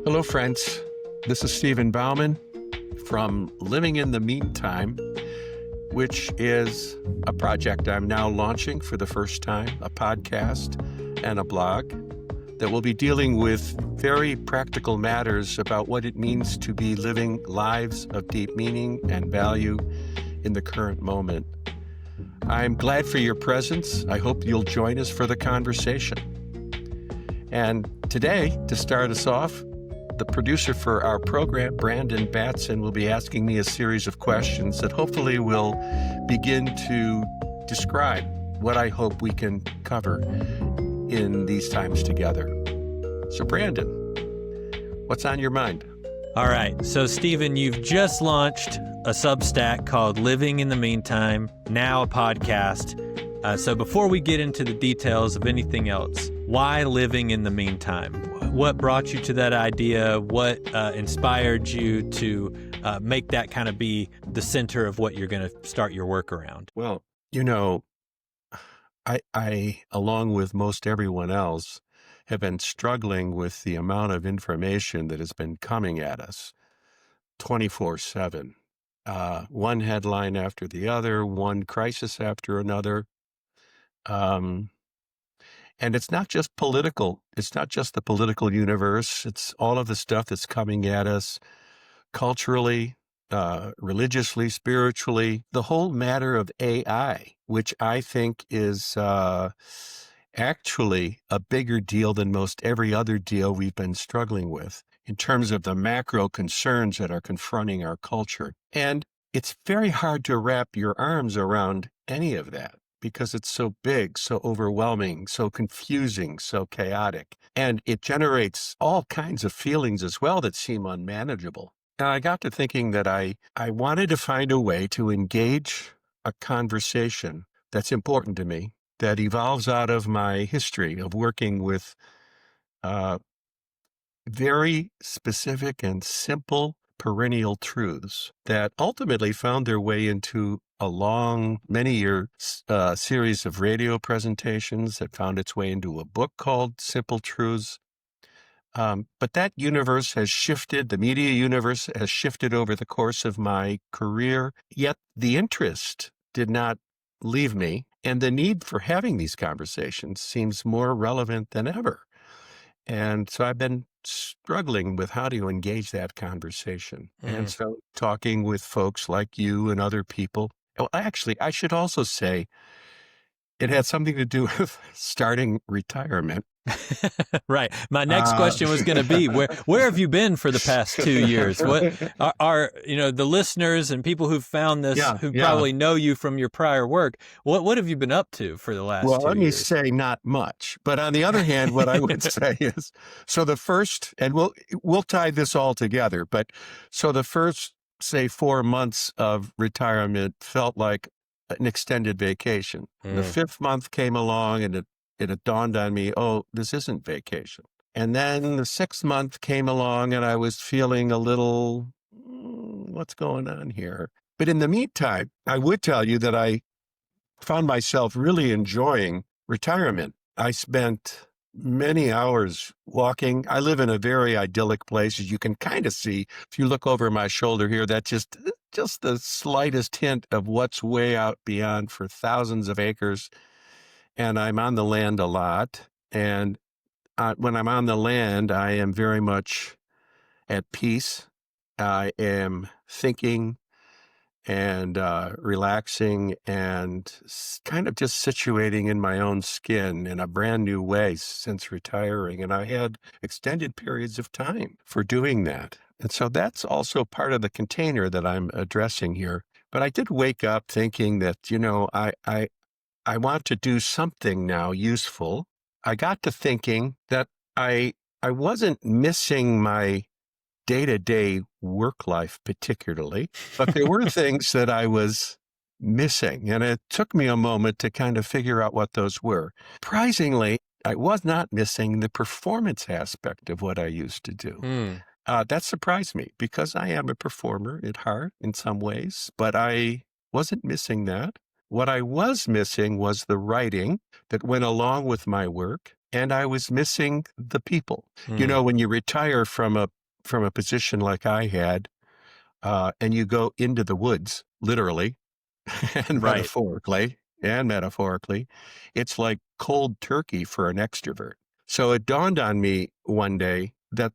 Hello, friends. This is Stephen Bauman from Living in the Meantime, which is a project I'm now launching for the first time, a podcast and a blog that will be dealing with very practical matters about what it means to be living lives of deep meaning and value in the current moment. I'm glad for your presence. I hope you'll join us for the conversation. And today, to start us off, the producer for our program, Brandon Batson, will be asking me a series of questions that hopefully will begin to describe what I hope we can cover in these times together. So, Brandon, what's on your mind? All right. So, Stephen, you've just launched a Substack called Living in the Meantime, now a podcast. So before we get into the details of anything else, why Living in the Meantime? What brought you to that idea? What inspired you to make that kind of be the center of what you're going to start your work around? Well, you know, I, along with most everyone else, have been struggling with the amount of information that has been coming at us 24/7. One headline after the other, one crisis after another. And it's not just political. It's not just the political universe. It's all of the stuff that's coming at us culturally, religiously, spiritually. The whole matter of AI, which I think is actually a bigger deal than most every other deal we've been struggling with in terms of the macro concerns that are confronting our culture. And it's very hard to wrap your arms around any of that, because it's so big, so overwhelming, so confusing, so chaotic. And it generates all kinds of feelings as well that seem unmanageable. And I got to thinking that I wanted to find a way to engage a conversation that's important to me, that evolves out of my history of working with very specific and simple perennial truths that ultimately found their way into a long, many-year series of radio presentations that found its way into a book called Simple Truths. But that universe has shifted, the media universe has shifted over the course of my career, yet the interest did not leave me, and the need for having these conversations seems more relevant than ever. And so I've been struggling with how to engage that conversation. And so talking with folks like you and other people. Well, actually, I should also say it had something to do with starting retirement. Right. My next question was going to be, where have you been for the past 2 years? What are the listeners and people who've found this, who probably know you from your prior work, what have you been up to for the last 2 years? Well, let me say not much. But on the other hand, what I would say is, so the first, and we'll tie this all together, but so the first, say, 4 months of retirement felt like an extended vacation. The fifth month came along and it dawned on me, oh, this isn't vacation. And then the sixth month came along and I was feeling a little, what's going on here? But in the meantime, I would tell you that I found myself really enjoying retirement. I spent many hours walking. I live in a very idyllic place, as you can kind of see. If you look over my shoulder here, that's just the slightest hint of what's way out beyond for thousands of acres. And I'm on the land a lot. And when I'm on the land, I am very much at peace. I am thinking and relaxing and kind of just situating in my own skin in a brand new way since retiring. And I had extended periods of time for doing that. And so that's also part of the container that I'm addressing here. But I did wake up thinking that, I want to do something now useful. I got to thinking that I wasn't missing my day-to-day work life particularly, but there were things that I was missing. And it took me a moment to kind of figure out what those were. Surprisingly, I was not missing the performance aspect of what I used to do. That surprised me because I am a performer at heart in some ways, but I wasn't missing that. What I was missing was the writing that went along with my work, and I was missing the people. You Hmm. know, when you retire from a position like I had, and you go into the woods, literally and Right. metaphorically, it's like cold turkey for an extrovert. So it dawned on me one day that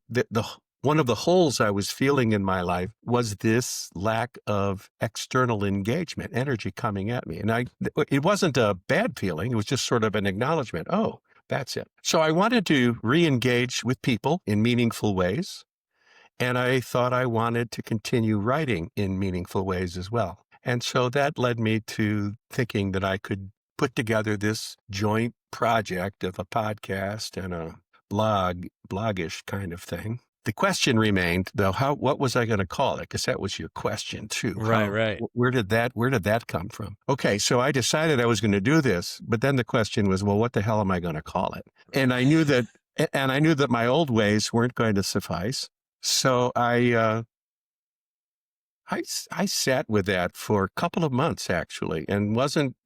one of the holes I was feeling in my life was this lack of external engagement, energy coming at me. And it wasn't a bad feeling. It was just sort of an acknowledgement. Oh, that's it. So I wanted to re-engage with people in meaningful ways. And I thought I wanted to continue writing in meaningful ways as well. And so that led me to thinking that I could put together this joint project of a podcast and a blogish kind of thing. The question remained, though, what was I going to call it? Because that was your question too. Right. Where did that come from? Okay, so I decided I was going to do this, but then the question was, well, what the hell am I going to call it? And I knew that my old ways weren't going to suffice. So I sat with that for a couple of months actually, and wasn't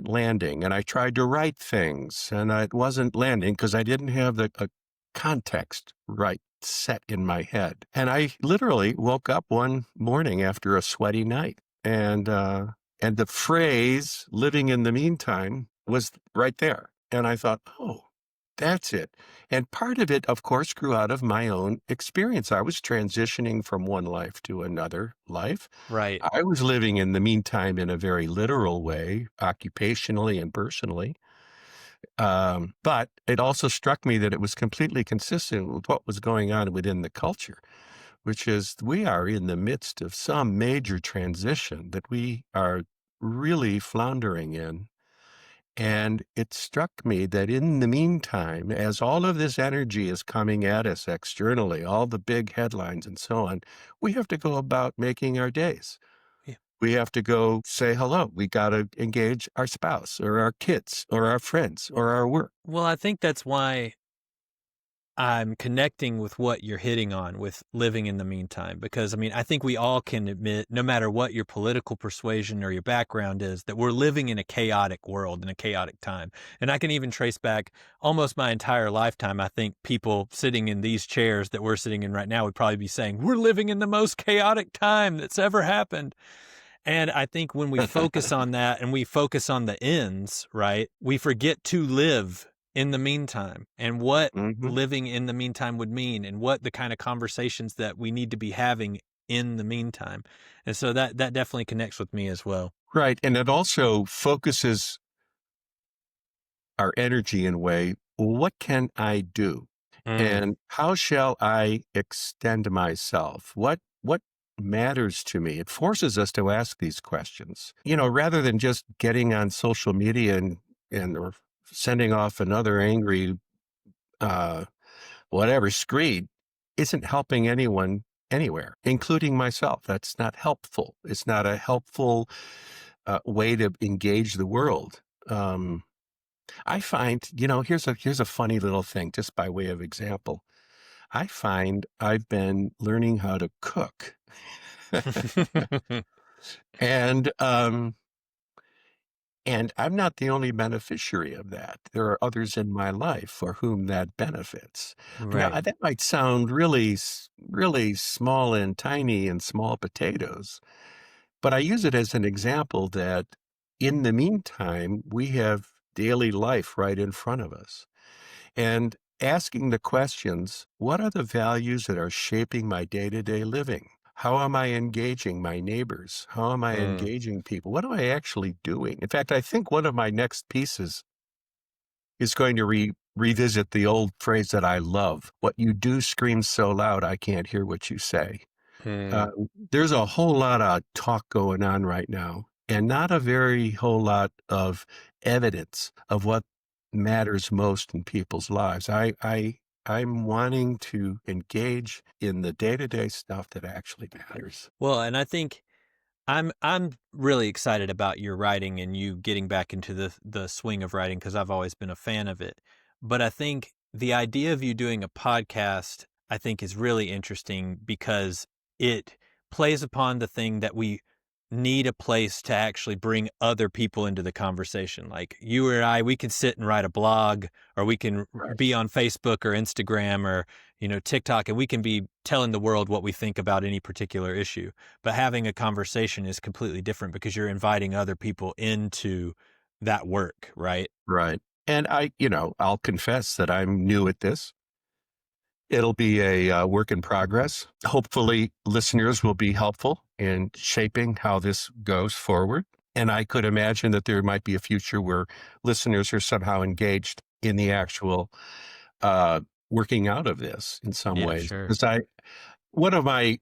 landing. And I tried to write things, and it wasn't landing because I didn't have the context right set in my head. And I literally woke up one morning after a sweaty night, and the phrase "living in the meantime" was right there, and I thought, oh. That's it. And part of it, of course, grew out of my own experience. I was transitioning from one life to another life. Right. I was living in the meantime in a very literal way, occupationally and personally. But it also struck me that it was completely consistent with what was going on within the culture, which is we are in the midst of some major transition that we are really floundering in. And it struck me that in the meantime, as all of this energy is coming at us externally, all the big headlines and so on, we have to go about making our days. Yeah. We have to go say hello. We got to engage our spouse or our kids or our friends or our work. Well, I think that's why I'm connecting with what you're hitting on with living in the meantime, because I mean, I think we all can admit, no matter what your political persuasion or your background is, that we're living in a chaotic world, in a chaotic time. And I can even trace back almost my entire lifetime. I think people sitting in these chairs that we're sitting in right now would probably be saying, we're living in the most chaotic time that's ever happened. And I think when we focus on that and we focus on the ends, right, we forget to live in the meantime and what Mhm. living in the meantime would mean and what the kind of conversations that we need to be having in the meantime. And so that definitely connects with me as well. Right. And it also focuses our energy in a way. What can I do? Mm, And how shall I extend myself? What matters to me? It forces us to ask these questions. You know, rather than just getting on social media and or sending off another angry uh whatever screed isn't helping anyone anywhere, including myself. That's not helpful. It's not a helpful way to engage the world. I find, here's a funny little thing, just by way of example. I find I've been learning how to cook. and and I'm not the only beneficiary of that. There are others in my life for whom that benefits. Now, right. that might sound really small and tiny and small potatoes, but I use it as an example that in the meantime, we have daily life right in front of us. And asking the questions, what are the values that are shaping my day-to-day living? How am I engaging my neighbors? How am I Mm, engaging people? What am I actually doing? In fact, I think one of my next pieces is going to revisit the old phrase that I love. What you do screams so loud, I can't hear what you say. Uh, mm. there's a whole lot of talk going on right now, and not a very whole lot of evidence of what matters most in people's lives. I'm wanting to engage in the day-to-day stuff that actually matters. Well, and I think I'm really excited about your writing and you getting back into the swing of writing because I've always been a fan of it. But I think the idea of you doing a podcast, I think, is really interesting because it plays upon the thing that we need a place to actually bring other people into the conversation. Like you or I, we can sit and write a blog, or we can Right. be on Facebook or Instagram or, TikTok, and we can be telling the world what we think about any particular issue. But having a conversation is completely different because you're inviting other people into that work, right? Right. And I'll confess that I'm new at this. It'll be a work in progress. Hopefully, listeners will be helpful in shaping how this goes forward. And I could imagine that there might be a future where listeners are somehow engaged in the actual uh, working out of this in some Yeah, ways. sure. Because one of my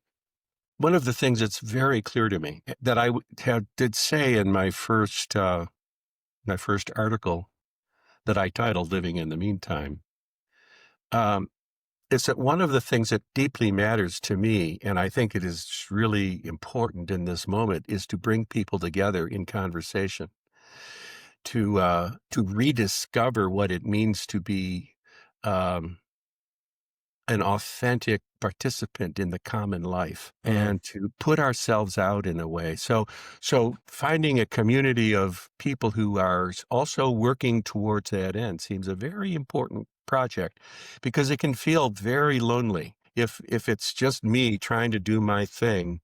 one of the things that's very clear to me that did say in my first article that I titled "Living in the Meantime." Um, is that one of the things that deeply matters to me, and I think it is really important in this moment, is to bring people together in conversation, to rediscover what it means to be um, an authentic participant in the common life, Mm. and to put ourselves out in a way. So finding a community of people who are also working towards that end seems a very important project, because it can feel very lonely. If it's just me trying to do my thing,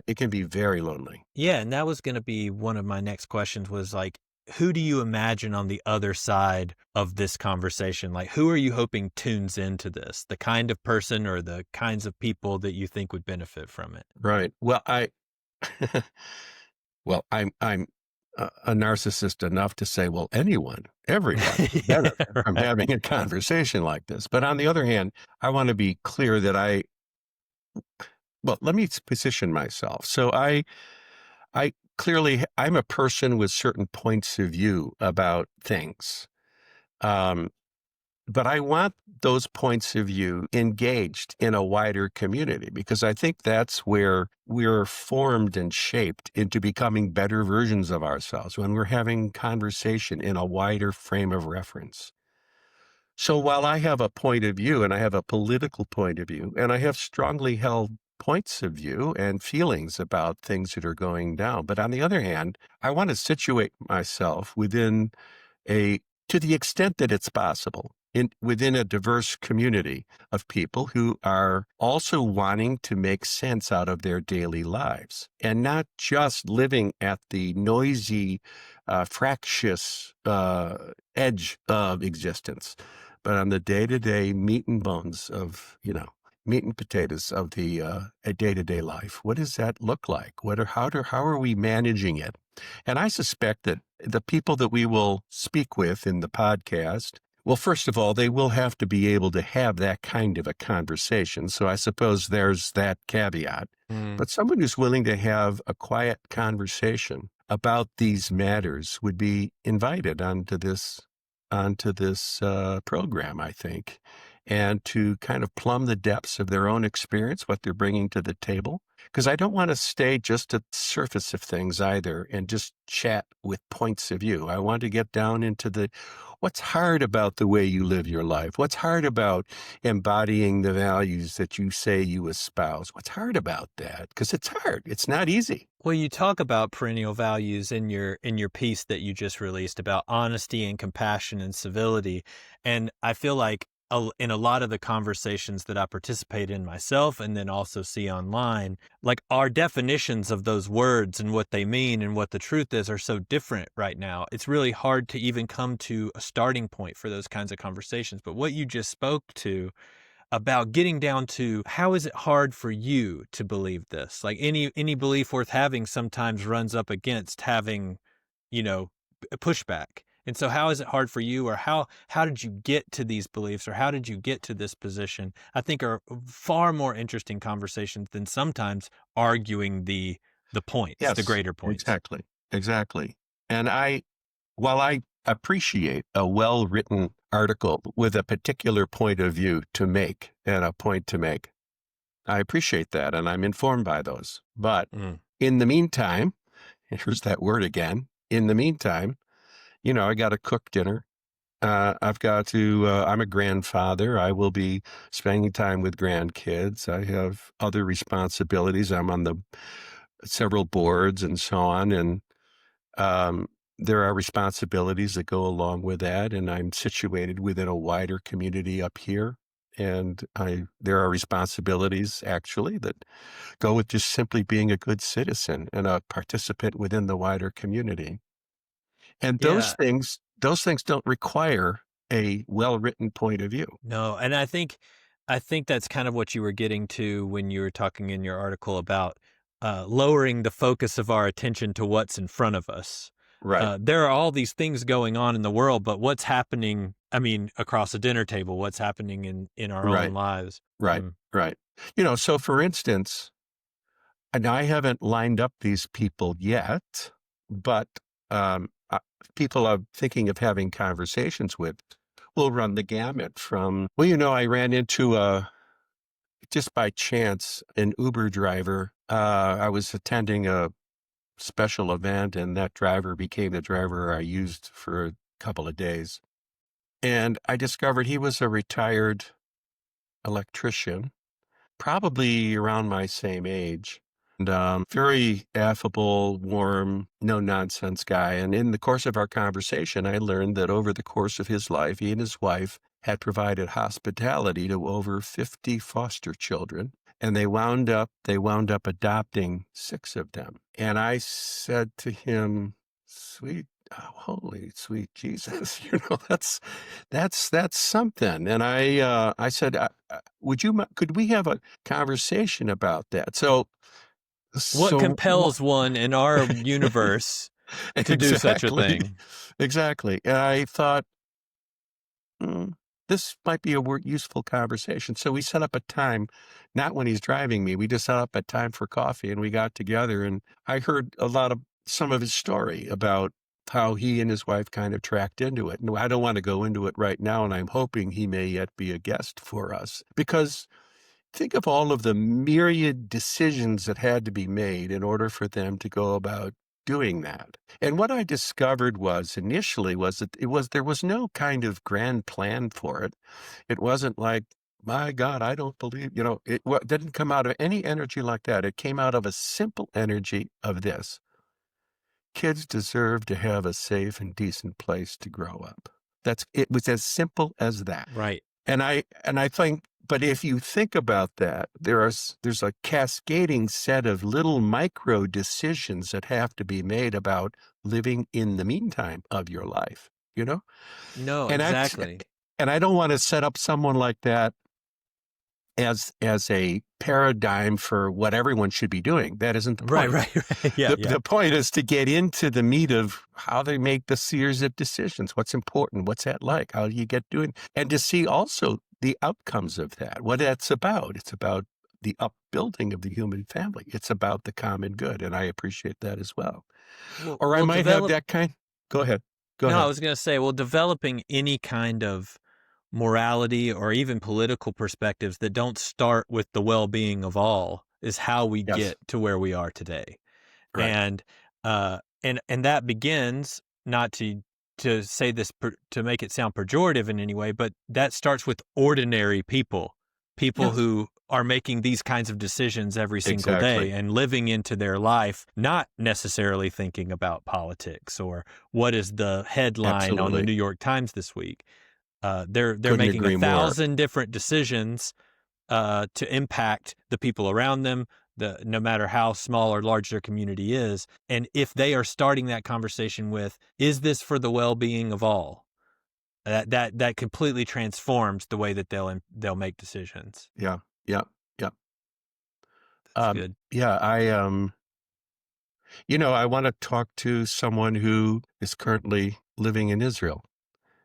it can be very lonely. Yeah, and that was going to be one of my next questions was like, who do you imagine on the other side of this conversation? Like, who are you hoping tunes into this? The kind of person or the kinds of people that you think would benefit from it? Right. Well, I'm a narcissist enough to say, well, everyone would Yeah, benefit from right. having a conversation like this. But on the other hand, I want to be clear that let me position myself. So I clearly, I'm a person with certain points of view about things. Um, but I want those points of view engaged in a wider community, because I think that's where we're formed and shaped into becoming better versions of ourselves, when we're having conversation in a wider frame of reference. So while I have a point of view, and I have a political point of view, and I have strongly held points of view and feelings about things that are going down, but on the other hand, I want to situate myself a to the extent that it's possible, within a diverse community of people who are also wanting to make sense out of their daily lives, and not just living at the noisy, fractious edge of existence, but on the day-to-day meat and bones of, meat and potatoes of the a day-to-day life. What does that look like? How are we managing it? And I suspect that the people that we will speak with in the podcast, well, first of all, they will have to be able to have that kind of a conversation. So I suppose there's that caveat. Mm. But someone who's willing to have a quiet conversation about these matters would be invited onto this program, I think, and to kind of plumb the depths of their own experience, what they're bringing to the table. Because I don't want to stay just at the surface of things either and just chat with points of view. I want to get down into what's hard about the way you live your life. What's hard about embodying the values that you say you espouse? What's hard about that? Because it's hard. It's not easy. Well, you talk about perennial values in your piece that you just released about honesty and compassion and civility. And I feel like in a lot of the conversations that I participate in myself and then also see online, like our definitions of those words and what they mean and what the truth is are so different right now. It's really hard to even come to a starting point for those kinds of conversations. But what you just spoke to about getting down to how is it hard for you to believe this? Like any belief worth having sometimes runs up against having, a pushback. And so how is it hard for you, or how did you get to these beliefs, or how did you get to this position? I think are far more interesting conversations than sometimes arguing the points, the Yes, greater points. exactly. And while I appreciate a well-written article with a particular point of view to make and a point to make, I appreciate that, and I'm informed by those. But Mm. in the meantime, here's that word again. In the meantime, I got to cook dinner. I'm a grandfather. I will be spending time with grandkids. I have other responsibilities. I'm on the several boards and so on. And um, there are responsibilities that go along with that. And I'm situated within a wider community up here. And there are responsibilities actually that go with just simply being a good citizen and a participant within the wider community. And Yeah. those things don't require a well-written point of view. No, and I think that's kind of what you were getting to when you were talking in your article about lowering the focus of our attention to what's in front of us. Right, There are all these things going on in the world, but what's happening, I mean, across a dinner table, what's happening in our own right, lives? right, Mm. right. So for instance, and I haven't lined up these people yet, but people I'm thinking of having conversations with will run the gamut from, I ran into just by chance, an Uber driver. I was attending a special event, and that driver became the driver I used for a couple of days. And I discovered he was a retired electrician, probably around my same age. And very affable, warm, no nonsense guy. And in the course of our conversation, I learned that over the course of his life, he and his wife had provided hospitality to over 50 foster children. And they wound up adopting 6 of them. And I said to him, sweet, holy sweet Jesus, that's something. And I said, could we have a conversation about that? What So compels one in our universe to do such a exactly, thing? exactly. And I thought, "Mm, this might be a useful conversation." So we set up a time, not when he's driving me. We just set up a time for coffee, and we got together. And I heard some of his story about how he and his wife kind of tracked into it. And I don't want to go into it right now. And I'm hoping he may yet be a guest for us, because think of all of the myriad decisions that had to be made in order for them to go about doing that. And what I discovered initially was that there was no kind of grand plan for it. It wasn't like, my God, I don't believe, didn't come out of any energy like that. It came out of a simple energy of this: kids deserve to have a safe and decent place to grow up. It was as simple as that. Right. And I think, but if you think about that, there's a cascading set of little micro decisions that have to be made about living in the meantime of your life, you know? No, And I exactly. and I don't want to set up someone like that as a paradigm for what everyone should be doing. That isn't the Right, point. right, right. Yeah, The yeah. the point is to get into the meat of how they make the series of decisions. What's important? What's that like? How do you get doing? And to see also the outcomes of that, what that's about. It's about the upbuilding of the human family. It's about the common good. And I appreciate that as well. Well, Or I well, might have develop. that kind. Go ahead. Go No, I ahead. was going to say, well, developing any kind of morality or even political perspectives that don't start with the well-being of all is how we Yes. get to where we are today. Right. And and that begins, not to say this to make it sound pejorative in any way, but that starts with ordinary people, people Yes. who are making these kinds of decisions every single day Exactly. and living into their life, not necessarily thinking about politics or what is the headline on the Absolutely. New York Times this week. They're Couldn't making a agree more. thousand different decisions to impact the people around them, no matter how small or large their community is. And if they are starting that conversation with, "Is this for the well-being of all?" That completely transforms the way that they'll make decisions. Yeah. Yeah. Yeah. That's good. Yeah. I want to talk to someone who is currently living in Israel.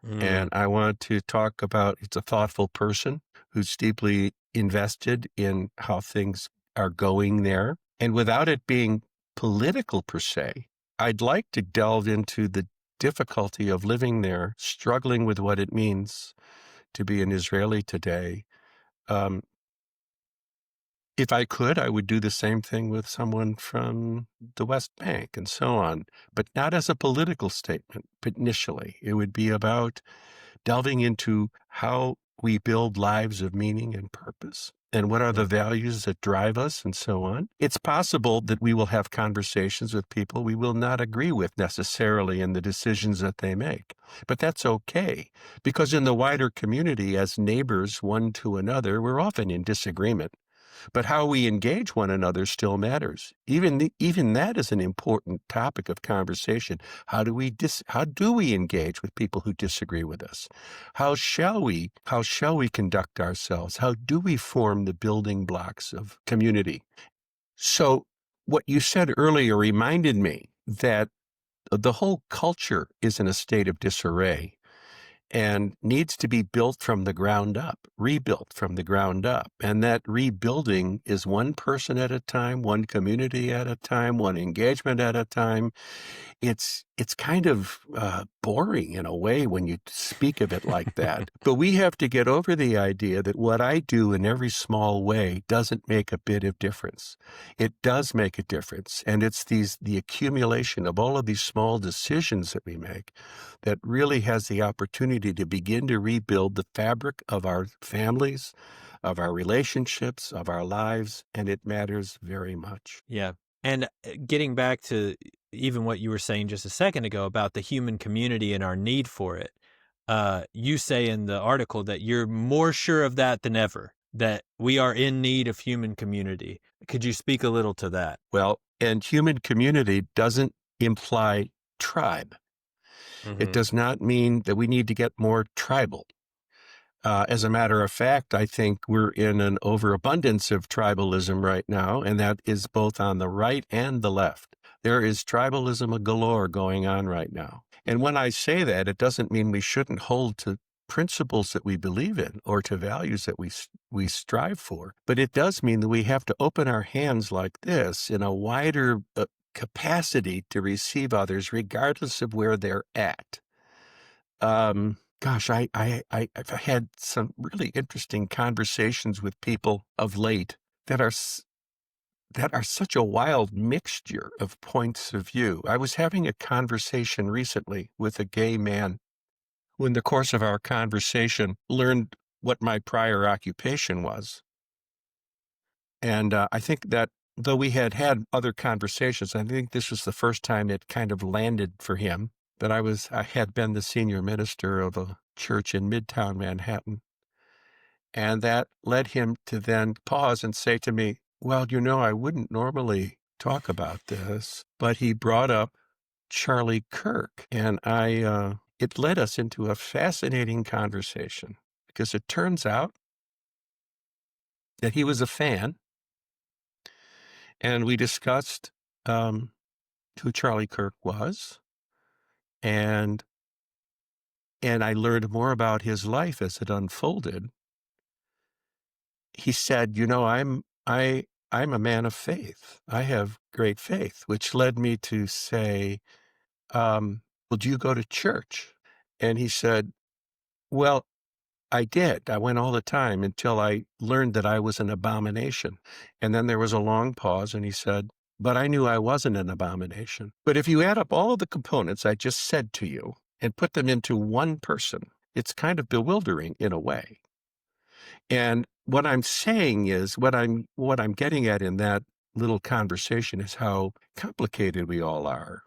Mm, And I want to talk about, it's a thoughtful person who's deeply invested in how things are going there. And without it being political per se, I'd like to delve into the difficulty of living there, struggling with what it means to be an Israeli today. Um, if I could, I would do the same thing with someone from the West Bank and so on, but not as a political statement. But initially, it would be about delving into how we build lives of meaning and purpose and what are the values that drive us and so on. It's possible that we will have conversations with people we will not agree with necessarily in the decisions that they make. But that's okay, because in the wider community, as neighbors one to another, we're often in disagreement. But how we engage one another still matters. Even that is an important topic of conversation. How do we engage with people who disagree with us? How shall we conduct ourselves? How do we form the building blocks of community? So what you said earlier reminded me that the whole culture is in a state of disarray and needs to be built from the ground up, rebuilt from the ground up. And that rebuilding is one person at a time, one community at a time, one engagement at a time. It's kind of boring in a way when you speak of it like that. But we have to get over the idea that what I do in every small way doesn't make a bit of difference. It does make a difference. And it's the accumulation of all of these small decisions that we make that really has the opportunity to begin to rebuild the fabric of our families, of our relationships, of our lives. And it matters very much. Yeah. And getting back to even what you were saying just a second ago about the human community and our need for it, you say in the article that you're more sure of that than ever, that we are in need of human community. Could you speak a little to that? Well, and human community doesn't imply tribe. It does not mean that we need to get more tribal. As a matter of fact, I think we're in an overabundance of tribalism right now, and that is both on the right and the left. There is tribalism galore going on right now. And when I say that, it doesn't mean we shouldn't hold to principles that we believe in or to values that we strive for. But it does mean that we have to open our hands like this in a wider capacity to receive others, regardless of where they're at. Gosh, I've had some really interesting conversations with people of late that are such a wild mixture of points of view. I was having a conversation recently with a gay man who, in the course of our conversation, learned what my prior occupation was. And I think that though we had other conversations, I think this was the first time it kind of landed for him. That I had been the senior minister of a church in Midtown Manhattan. And that led him to then pause and say to me, well, I wouldn't normally talk about this, but he brought up Charlie Kirk. And it led us into a fascinating conversation because it turns out that he was a fan. And we discussed who Charlie Kirk was. And I learned more about his life as it unfolded. He said, I'm a man of faith. I have great faith, which led me to say, well, do you go to church? And he said, well, I did. I went all the time until I learned that I was an abomination. And then there was a long pause, and he said, but I knew I wasn't an abomination. But if you add up all of the components I just said to you and put them into one person, it's kind of bewildering in a way. And what I'm saying is, what I'm getting at in that little conversation is how complicated we all are.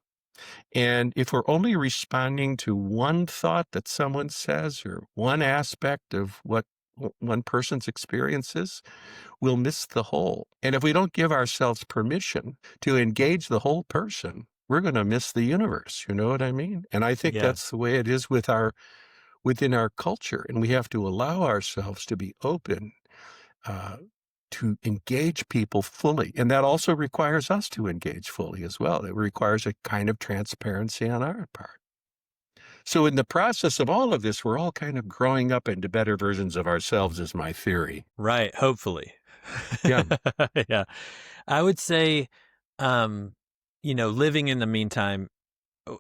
And if we're only responding to one thought that someone says or one aspect of what one person's experience is, we'll miss the whole. And if we don't give ourselves permission to engage the whole person, we're going to miss the universe. You know what I mean? And I think that's the way it is within our culture. And we have to allow ourselves to be open to engage people fully. And that also requires us to engage fully as well. It requires a kind of transparency on our part. So in the process of all of this, we're all kind of growing up into better versions of ourselves, is my theory. Right. Hopefully. Yeah. Yeah. I would say, living in the meantime,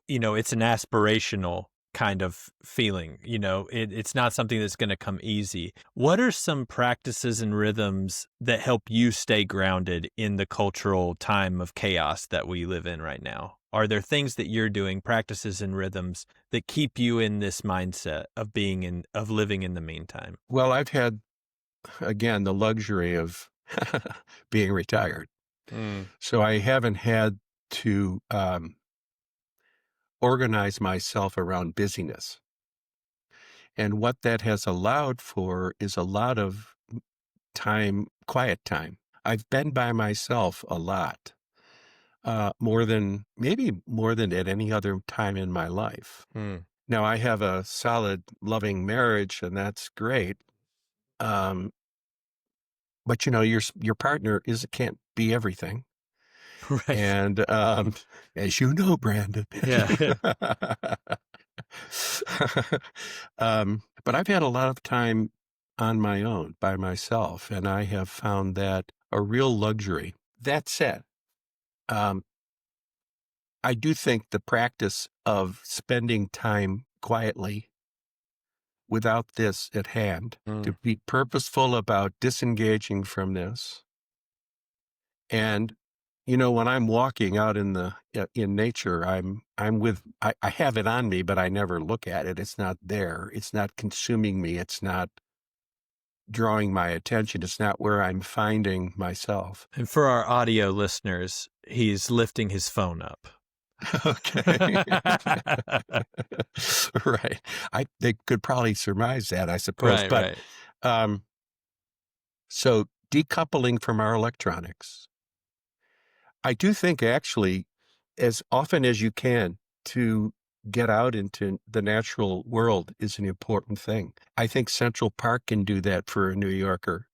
it's an aspirational kind of feeling. It's not something that's going to come easy. What are some practices and rhythms that help you stay grounded in the cultural time of chaos that we live in right now? Are there things that you're doing, practices and rhythms, that keep you in this mindset of living in the meantime? Well, I've had again, the luxury of being retired. Mm. So I haven't had to organize myself around busyness. And what that has allowed for is a lot of time, quiet time. I've been by myself a lot, maybe more than at any other time in my life. Mm. Now, I have a solid, loving marriage, and that's great. Um, but your partner can't be everything. Right. And as you know, Brandon. Yeah. But I've had a lot of time on my own, by myself, and I have found that a real luxury. That said, um, I do think the practice of spending time quietly without this at hand, to Mm. be purposeful about disengaging from this. And, when I'm walking out in nature, I have it on me, but I never look at it. It's not there. It's not consuming me. It's not drawing my attention. It's not where I'm finding myself. And for our audio listeners, he's lifting his phone up. Okay. Right. They could probably surmise that, I suppose. Right, But right. so decoupling from our electronics, I do think actually as often as you can to get out into the natural world is an important thing. I think Central Park can do that for a New Yorker.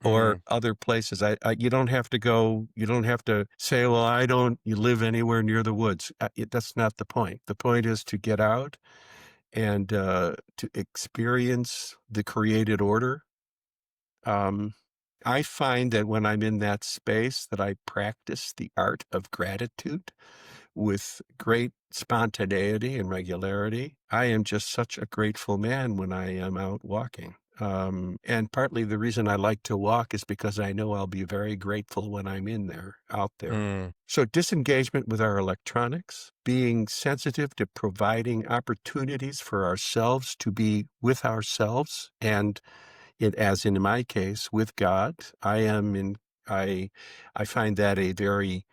Or Mm. other places. You don't have to go. You don't have to say, "Well, you live anywhere near the woods." That's not the point. The point is to get out and to experience the created order. I find that when I'm in that space, that I practice the art of gratitude with great spontaneity and regularity. I am just such a grateful man when I am out walking. And partly the reason I like to walk is because I know I'll be very grateful when I'm out there. Mm. So disengagement with our electronics, being sensitive to providing opportunities for ourselves to be with ourselves, and as in my case, with God. I find that a very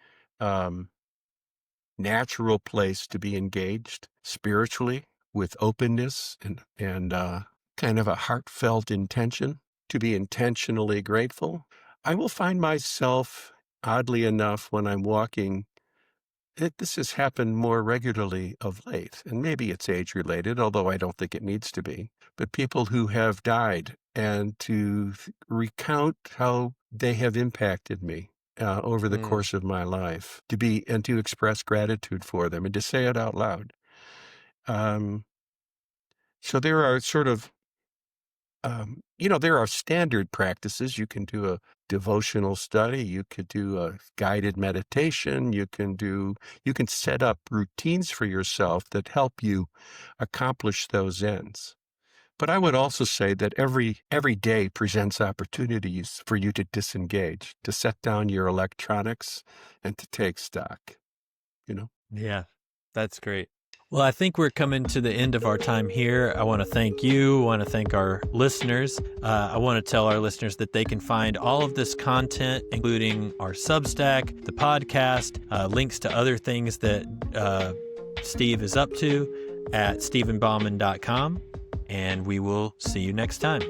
natural place to be engaged spiritually with openness and kind of a heartfelt intention to be intentionally grateful. I will find myself, oddly enough, when I'm walking, this has happened more regularly of late, and maybe it's age-related, although I don't think it needs to be, but people who have died and to recount how they have impacted me over the Mm. course of my life, to express gratitude for them and to say it out loud. Um, so there are sort of there are standard practices. You can do a devotional study. You could do a guided meditation. You can set up routines for yourself that help you accomplish those ends. But I would also say that every day presents opportunities for you to disengage, to set down your electronics and to take stock, you know? Yeah, that's great. Well, I think we're coming to the end of our time here. I want to thank you. I want to thank our listeners. I want to tell our listeners that they can find all of this content, including our Substack, the podcast, links to other things that Steve is up to at stephenbauman.com. And we will see you next time.